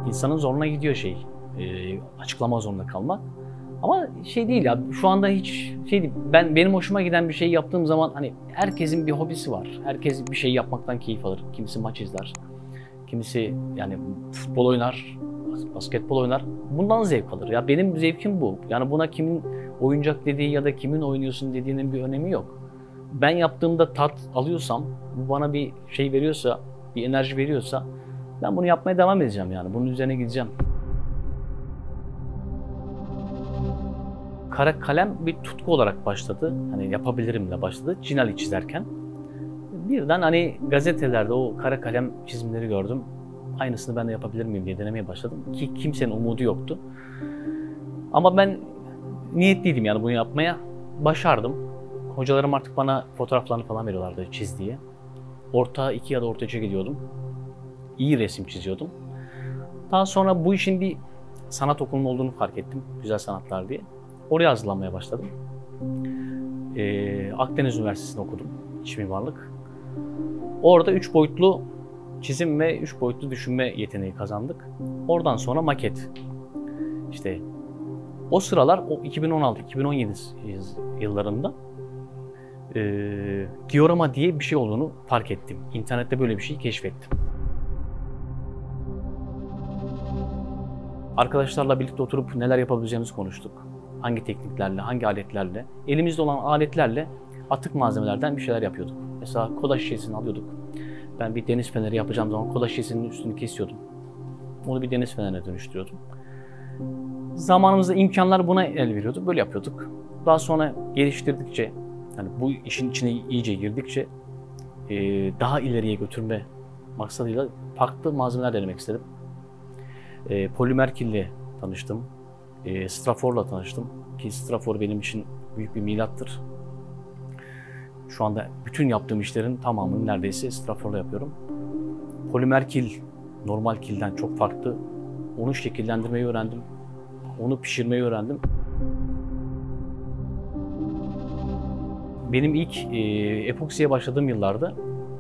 İnsanın zoruna gidiyor açıklama zorunda kalmak. Ama değil ya, şu anda hiç değil. Benim hoşuma giden bir şey yaptığım zaman hani herkesin bir hobisi var. Herkes bir şey yapmaktan keyif alır. Kimisi maç izler. Kimisi yani futbol oynar, basketbol oynar. Bundan zevk alır. Ya benim zevkim bu. Yani buna kimin oyuncak dediği ya da kimin oynuyorsun dediğinin bir önemi yok. Ben yaptığımda tat alıyorsam, bu bana bir şey veriyorsa, bir enerji veriyorsa ben bunu yapmaya devam edeceğim yani. Bunun üzerine gideceğim. Kara kalem bir tutku olarak başladı. Hani yapabilirimle başladı. Cinali çizerken. Birden hani gazetelerde o kara kalem çizimleri gördüm. Aynısını ben de yapabilir miyim diye denemeye başladım. Ki kimsenin umudu yoktu. Ama ben niyetliydim yani bunu yapmaya. Başardım. Hocalarım artık bana fotoğraflarını falan veriyorlardı çiz diye. Orta 2 ya da orta 3'e gidiyordum. İyi resim çiziyordum. Daha sonra bu işin bir sanat okulunun olduğunu fark ettim. Güzel sanatlar diye. Oraya hazırlanmaya başladım. Akdeniz Üniversitesi'nde okudum. İç mimarlık. Orada 3 boyutlu çizim ve 3 boyutlu düşünme yeteneği kazandık. Oradan sonra maket. İşte o sıralar o 2016-2017 yıllarında diorama diye bir şey olduğunu fark ettim. İnternette böyle bir şey keşfettim. Arkadaşlarla birlikte oturup neler yapabileceğimizi konuştuk. Hangi tekniklerle, hangi aletlerle, elimizde olan aletlerle atık malzemelerden bir şeyler yapıyorduk. Mesela kola şişesini alıyorduk. Ben bir deniz feneri yapacağım zaman kola şişesinin üstünü kesiyordum. Onu bir deniz fenerine dönüştürüyordum. Zamanımızda imkanlar buna el veriyordu. Böyle yapıyorduk. Daha sonra geliştirdikçe, yani bu işin içine iyice girdikçe daha ileriye götürme maksadıyla farklı malzemeler denemek istedim. Polimer kille tanıştım. Strafor'la tanıştım. Ki Strafor benim için büyük bir milattır. Şu anda bütün yaptığım işlerin tamamını neredeyse Strafor'la yapıyorum. Polimer kil, normal kilden çok farklı. Onu şekillendirmeyi öğrendim. Onu pişirmeyi öğrendim. Benim ilk epoksiye başladığım yıllarda,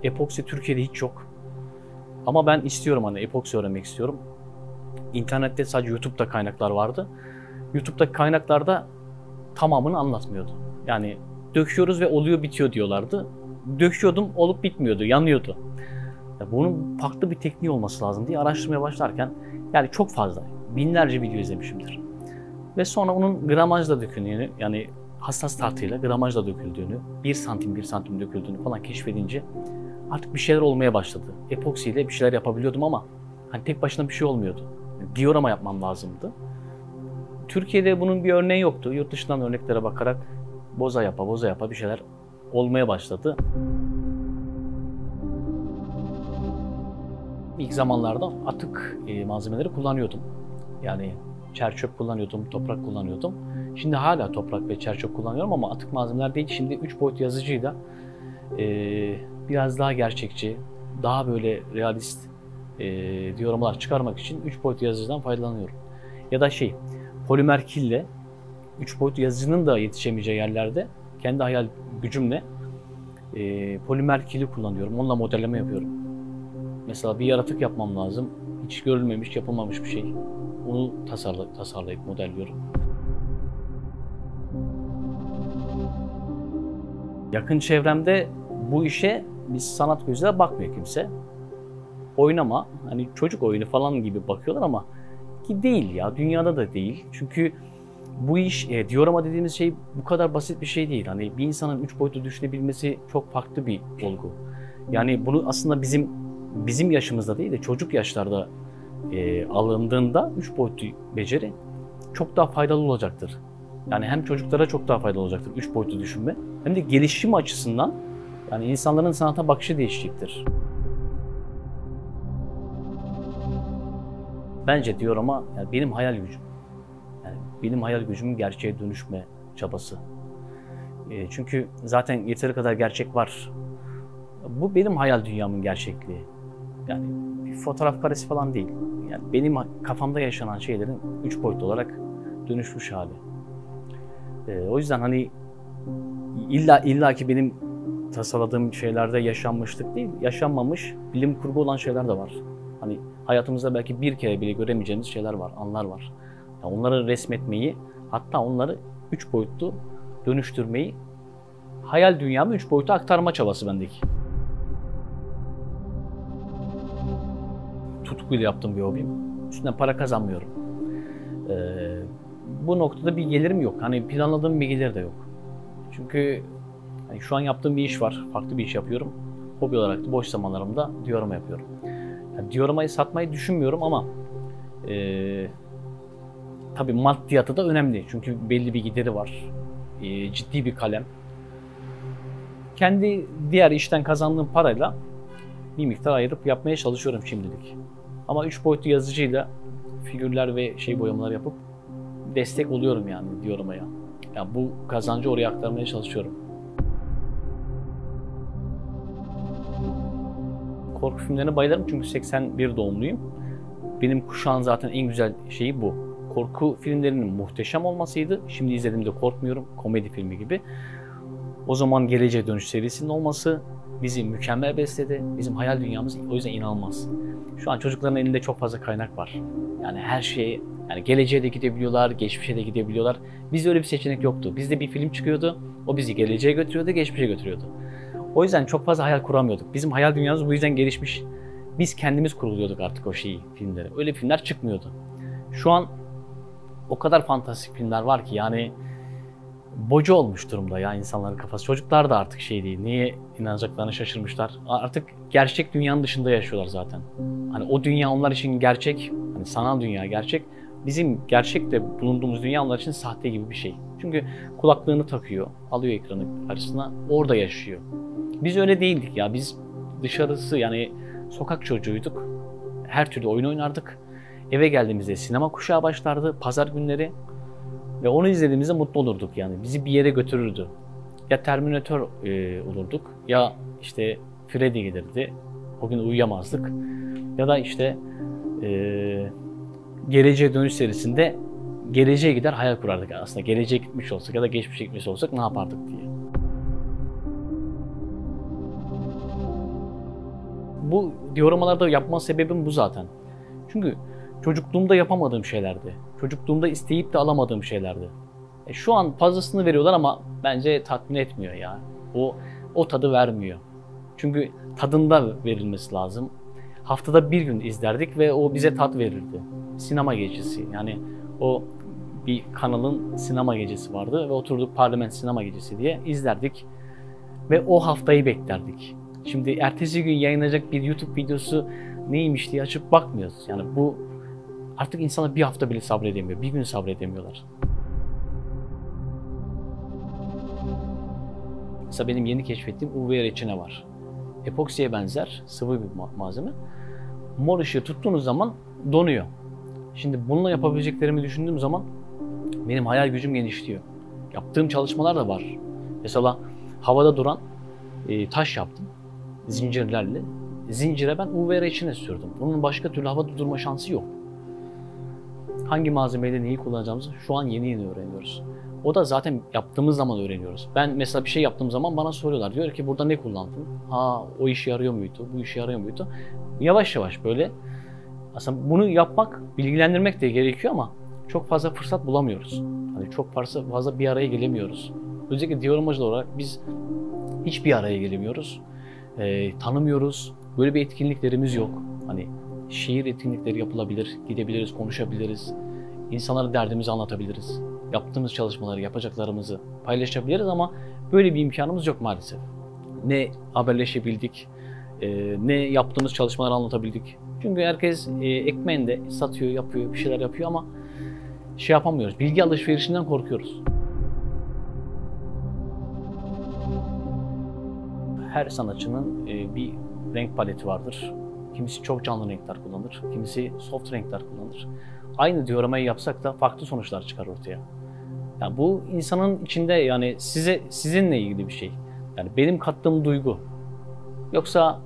epoksi Türkiye'de hiç yok. Ama ben istiyorum, hani epoksi öğrenmek istiyorum. İnternette sadece YouTube'da kaynaklar vardı. YouTube'daki kaynaklarda tamamını anlatmıyordu. Yani döküyoruz ve oluyor bitiyor diyorlardı. Döküyordum, olup bitmiyordu, yanıyordu. Bunun farklı bir tekniği olması lazım diye araştırmaya başlarken yani çok fazla, binlerce video izlemişimdir. Ve sonra onun gramajla döküldüğünü, yani hassas tartıyla gramajla döküldüğünü, 1 santim 1 santim döküldüğünü falan keşfedince artık bir şeyler olmaya başladı. Epoksiyle bir şeyler yapabiliyordum ama hani tek başına bir şey olmuyordu. Diorama yapmam lazımdı. Türkiye'de bunun bir örneği yoktu. Yurt dışından örneklere bakarak boza yapa bir şeyler olmaya başladı. İlk zamanlarda atık malzemeleri kullanıyordum. Yani çerçöp kullanıyordum, toprak kullanıyordum. Şimdi hala toprak ve çerçöp kullanıyorum ama atık malzemeler değil. Şimdi 3 boyut yazıcıyla biraz daha gerçekçi, daha böyle realist dioramalar çıkarmak için 3 boyut yazıcıdan faydalanıyorum. Ya da polimer kille 3 boyut yazıcının da yetişemeyeceği yerlerde kendi hayal gücümle polimer kili kullanıyorum. Onunla modelleme yapıyorum. Mesela bir yaratık yapmam lazım. Hiç görülmemiş, yapılmamış bir şey. Onu tasarlayıp modelliyorum. Yakın çevremde bu işe biz sanat gözüyle bakmıyor kimse. Oynama, hani çocuk oyunu falan gibi bakıyorlar ama ki değil ya, dünyada da değil. Çünkü bu iş, diorama dediğimiz şey bu kadar basit bir şey değil. Hani bir insanın 3 boyutlu düşünebilmesi çok farklı bir olgu. Yani bunu aslında bizim yaşımızda değil de çocuk yaşlarda alındığında 3 boyutlu beceri çok daha faydalı olacaktır. Yani hem çocuklara çok daha faydalı olacaktır 3 boyutlu düşünme, hem de gelişim açısından yani insanların sanata bakışı değişecektir. Bence diorama yani benim hayal gücüm. Yani benim hayal gücümün gerçeğe dönüşme çabası. Çünkü zaten yeteri kadar gerçek var. Bu benim hayal dünyamın gerçekliği. Yani bir fotoğraf karesi falan değil. Yani benim kafamda yaşanan şeylerin 3 boyutlu olarak dönüşmüş hali. O yüzden hani illa ki benim tasarladığım şeylerde yaşanmışlık değil, yaşanmamış bilim kurgu olan şeyler de var. Hani hayatımızda belki bir kere bile göremeyeceğimiz şeyler var, anlar var. Yani onları resmetmeyi, hatta onları 3 boyutlu dönüştürmeyi, hayal dünyamı 3 boyuta aktarma çabası bendeki. Tutkuyla yaptığım bir hobim. Üstünden para kazanmıyorum. Bu noktada bir gelirim yok. Hani planladığım bir gelir de yok. Çünkü hani şu an yaptığım bir iş var. Farklı bir iş yapıyorum. Hobi olarak da boş zamanlarımda diyorama yapıyorum. Yani dioramayı satmayı düşünmüyorum ama tabii maddiyatı da önemli. Çünkü belli bir gideri var. Ciddi bir kalem. Kendi diğer işten kazandığım parayla bir miktar ayırıp yapmaya çalışıyorum şimdilik. Ama 3 boyutlu yazıcıyla figürler ve boyamalar yapıp destek oluyorum yani dioramaya. Yani bu kazancı oraya aktarmaya çalışıyorum. Korku filmlerine bayılırım çünkü 81 doğumluyum. Benim kuşağın zaten en güzel şeyi bu. Korku filmlerinin muhteşem olmasıydı. Şimdi izlediğimde korkmuyorum. Komedi filmi gibi. O zaman Geleceğe Dönüş serisinin olması bizi mükemmel besledi. Bizim hayal dünyamız o yüzden inanılmaz. Şu an çocukların elinde çok fazla kaynak var. Yani her şeye, yani geleceğe de gidebiliyorlar, geçmişe de gidebiliyorlar. Bizde öyle bir seçenek yoktu. Bizde bir film çıkıyordu. O bizi geleceğe götürüyordu, geçmişe götürüyordu. O yüzden çok fazla hayal kuramıyorduk. Bizim hayal dünyamız bu yüzden gelişmiş. Biz kendimiz kuruluyorduk artık o filmleri. Öyle filmler çıkmıyordu. Şu an o kadar fantastik filmler var ki yani boca olmuş durumda ya insanların kafası. Çocuklar da artık değil. Niye inanacaklarını şaşırmışlar. Artık gerçek dünyanın dışında yaşıyorlar zaten. Hani o dünya onlar için gerçek, hani sanal dünya gerçek. Bizim gerçekte bulunduğumuz dünya onlar için sahte gibi bir şey. Çünkü kulaklığını takıyor, alıyor ekranı karşısına, orada yaşıyor. Biz öyle değildik ya. Biz dışarısı yani sokak çocuğuyduk. Her türlü oyun oynardık. Eve geldiğimizde sinema kuşağı başlardı pazar günleri. Ve onu izlediğimizde mutlu olurduk yani. Bizi bir yere götürürdü. Ya Terminator olurduk ya işte Freddy gelirdi. O gün uyuyamazdık. Ya da işte Geleceğe Dönüş serisinde geleceğe gider hayal kurardık aslında. Geleceğe gitmiş olsak ya da geçmişe gitmiş olsak ne yapardık diye. Bu dioramalarda yapma sebebim bu zaten. Çünkü çocukluğumda yapamadığım şeylerdi. Çocukluğumda isteyip de alamadığım şeylerdi. Şu an fazlasını veriyorlar ama bence tatmin etmiyor ya. O tadı vermiyor. Çünkü tadında verilmesi lazım. Haftada bir gün izlerdik ve o bize tat verirdi. Sinema gecesi. Yani o bir kanalın sinema gecesi vardı ve oturduk Parlament Sinema Gecesi diye izlerdik. Ve o haftayı beklerdik. Şimdi ertesi gün yayınlanacak bir YouTube videosu neymiş diye açıp bakmıyoruz. Yani bu artık insanlar bir hafta bile sabredemiyor. Bir gün sabredemiyorlar. Mesela benim yeni keşfettiğim UV reçine var. Epoksiye benzer sıvı bir malzeme. Mor ışığı tuttuğunuz zaman donuyor. Şimdi bununla yapabileceklerimi düşündüğüm zaman benim hayal gücüm genişliyor. Yaptığım çalışmalar da var. Mesela havada duran taş yaptım. Zincirlerle. Zincire ben UV reçine sürdüm. Bunun başka türlü havada durma şansı yok. Hangi malzemeyle neyi kullanacağımızı şu an yeni öğreniyoruz. O da zaten yaptığımız zaman öğreniyoruz. Ben mesela bir şey yaptığım zaman bana soruyorlar. Diyor ki burada ne kullandın? O işe yarıyor muydu? Bu işe yarıyor muydu? Yavaş yavaş böyle. Aslında bunu yapmak, bilgilendirmek de gerekiyor ama çok fazla fırsat bulamıyoruz. Hani çok fazla bir araya gelemiyoruz. Özellikle dioramacılar olarak biz hiçbir araya gelemiyoruz. Tanımıyoruz. Böyle bir etkinliklerimiz yok. Hani şiir etkinlikleri yapılabilir, gidebiliriz, konuşabiliriz. İnsanlara derdimizi anlatabiliriz. Yaptığımız çalışmaları, yapacaklarımızı paylaşabiliriz ama böyle bir imkanımız yok maalesef. Ne haberleşebildik, ne yaptığımız çalışmaları anlatabildik. Çünkü herkes ekmeğinde satıyor, yapıyor, bir şeyler yapıyor ama yapamıyoruz. Bilgi alışverişinden korkuyoruz. Her sanatçının bir renk paleti vardır. Kimisi çok canlı renkler kullanır, kimisi soft renkler kullanır. Aynı dioramayı yapsak da farklı sonuçlar çıkar ortaya. Yani bu insanın içinde yani sizinle ilgili bir şey. Yani benim kattığım duygu. Yoksa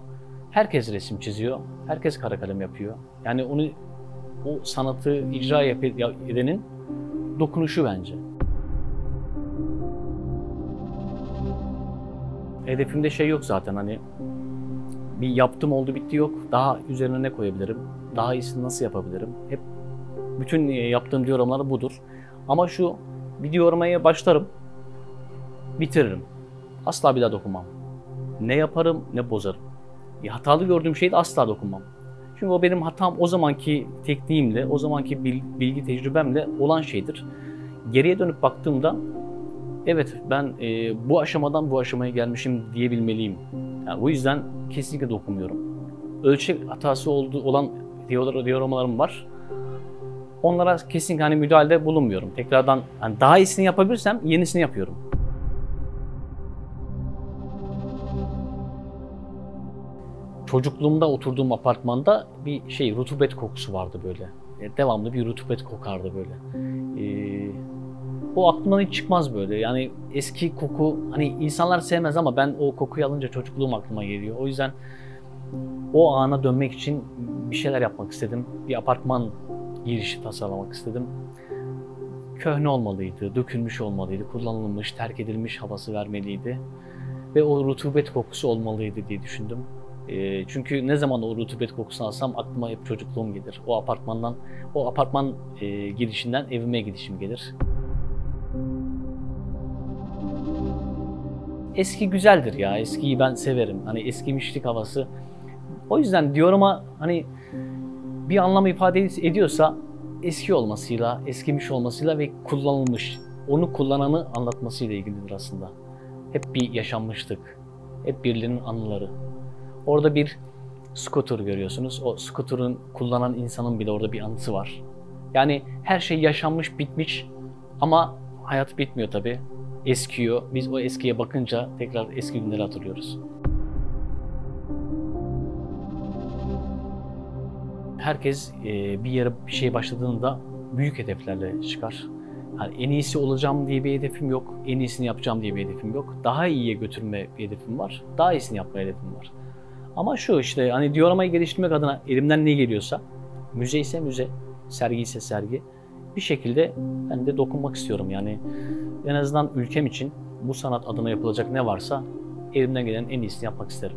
herkes resim çiziyor, herkes kara kalem yapıyor. Yani o sanatı icra edenin dokunuşu bence. Hedefimde yok zaten hani Bir yaptım oldu bitti yok. Daha üzerine ne koyabilirim? Daha iyisini nasıl yapabilirim? Hep bütün yaptığım diyaloglar budur. Ama şu bir diyalogaya başlarım, bitiririm. Asla bir daha dokunmam. Ne yaparım ne bozarım. Hatalı gördüğüm şeyde asla dokunmam. Çünkü o benim hatam o zamanki tekniğimle, o zamanki bilgi tecrübemle olan şeydir. Geriye dönüp baktığımda evet ben bu aşamadan bu aşamaya gelmişim diyebilmeliyim. Yani bu yüzden kesinlikle dokunmuyorum. Ölçek hatası olan diyaloglarım var. Onlara kesinlikle hani müdahalede bulunmuyorum. Tekrardan hani daha iyisini yapabilirsem yenisini yapıyorum. Çocukluğumda oturduğum apartmanda bir rutubet kokusu vardı böyle. Devamlı bir rutubet kokardı böyle. O aklımdan hiç çıkmaz böyle. Yani eski koku, hani insanlar sevmez ama ben o kokuyu alınca çocukluğum aklıma geliyor. O yüzden o ana dönmek için bir şeyler yapmak istedim. Bir apartman girişi tasarlamak istedim. Köhne olmalıydı, dökülmüş olmalıydı, kullanılmış, terk edilmiş havası vermeliydi. Ve o rutubet kokusu olmalıydı diye düşündüm. Çünkü ne zaman o rutubet kokusunu alsam aklıma hep çocukluğum gelir. O apartman girişinden evime gidişim gelir. Eski güzeldir ya, eskiyi ben severim. Hani eskimişlik havası. O yüzden diyorum hani bir anlam ifade ediyorsa eski olmasıyla, eskimiş olmasıyla ve kullanılmış, onu kullananı anlatmasıyla ilgilidir aslında. Hep bir yaşanmışlık, hep birilerinin anıları. Orada bir scooter görüyorsunuz. O scooter'ın kullanan insanın bile orada bir anısı var. Yani her şey yaşanmış, bitmiş ama hayat bitmiyor tabii. Eskiyor. Biz o eskiye bakınca tekrar eski günleri hatırlıyoruz. Herkes bir şeye başladığında büyük hedeflerle çıkar. Yani en iyisi olacağım diye bir hedefim yok. En iyisini yapacağım diye bir hedefim yok. Daha iyiye götürme bir hedefim var. Daha iyisini yapma hedefim var. Ama hani diyalomayı geliştirmek adına elimden ne geliyorsa, müze ise müze, sergi ise sergi, bir şekilde ben de dokunmak istiyorum. Yani en azından ülkem için bu sanat adına yapılacak ne varsa elimden gelen en iyisini yapmak isterim.